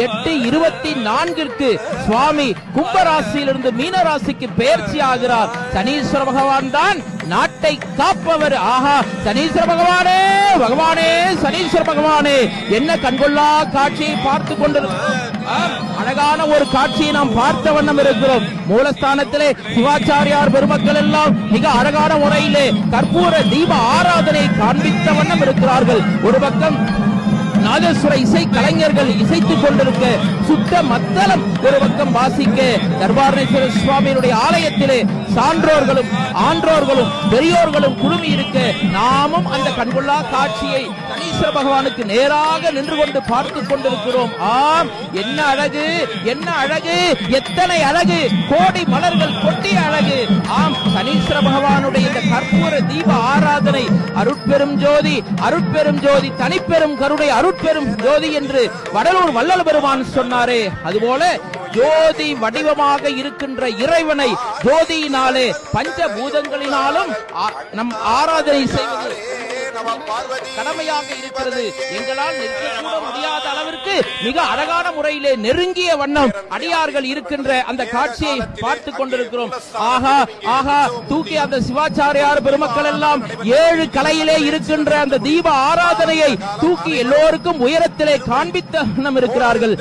8:24 சுவாமி கும்பராசியிலிருந்து மீனராசிக்கு பெயர்ச்சி ஆகிறார். சனீஸ்வர பகவான் தான் நாட்டை காப்பவர். ஆஹா, சனீஸ்வர பகவானே, பகவானே, சனீஸ்வர பகவானே, என்ன கண்கொள்ளா காட்சியை பார்த்து கொண்டிருக்கிறோம். அழகான ஒரு காட்சியை நாம் பார்த்த வண்ணம் இருக்கிறோம். மூலஸ்தானத்திலே சிவாச்சாரியார் பெருமக்கள் எல்லாம் மிக அழகான முறையிலே கற்பூர தீப ஆராதனை காண்பித்த வண்ணம் இருக்கிறார்கள். ஒரு பக்கம் நாதஸ்வர இசை கலைஞர்கள் இசைத்துக் கொண்டிருக்க, சுத்த மத்தளம் ஒரு பக்கம் வாசிக்க, தர்பாரணேஸ்வர சுவாமியினுடைய ஆலயத்திலே சான்றோர்களும் ஆன்றோர்களும் பெரியோர்களும் குழுமி இருக்க, நாமும் அந்த கண்கொள்ளா காட்சியை சனீஸ்வர பகவானுக்கு நேராக நின்று கொண்டு பார்த்துக் கொண்டிருக்கிறோம். ஆம், என்ன அழகு, என்ன அழகு, எத்தனை அழகு, கோடி மலர்கள் கொட்டிய அழகு. ஆம், சனீஸ்வர பகவானுடைய இந்த கற்பூர தீப ஆராதனை அருட்பெரும் ஜோதி, அருட்பெரும் ஜோதி, தனிப்பெரும் கருணை, அருட்பெரும் ஜோதி என்று வடலூர் வள்ளல் பெருமான் சொன்னாரே, அதுபோல ஜோதி வடிவமாக இருக்கின்ற இறைவனை ஜோதியினாலே பஞ்சபூதங்களினாலும் நம் ஆராதனை செய்வது கடமையாக இருக்கிறது. எங்களால் நிற்கக்கூட முடியாத அளவிற்கு மிக அழகான முறையிலே நெருங்கிய வண்ணம் அடியார்கள் இருக்கின்ற அந்த காட்சியை பார்த்து கொண்டிருக்கிறோம். ஆஹா, ஆஹா, தூக்கி அந்த சிவாச்சாரியார் பெருமக்கள் எல்லாம் 7 கலையிலே இருக்கின்ற அந்த தீப ஆராதனையை தூக்கி எல்லோருக்கும் உயரத்திலே காண்பித்த வண்ணம் இருக்கிறார்கள்.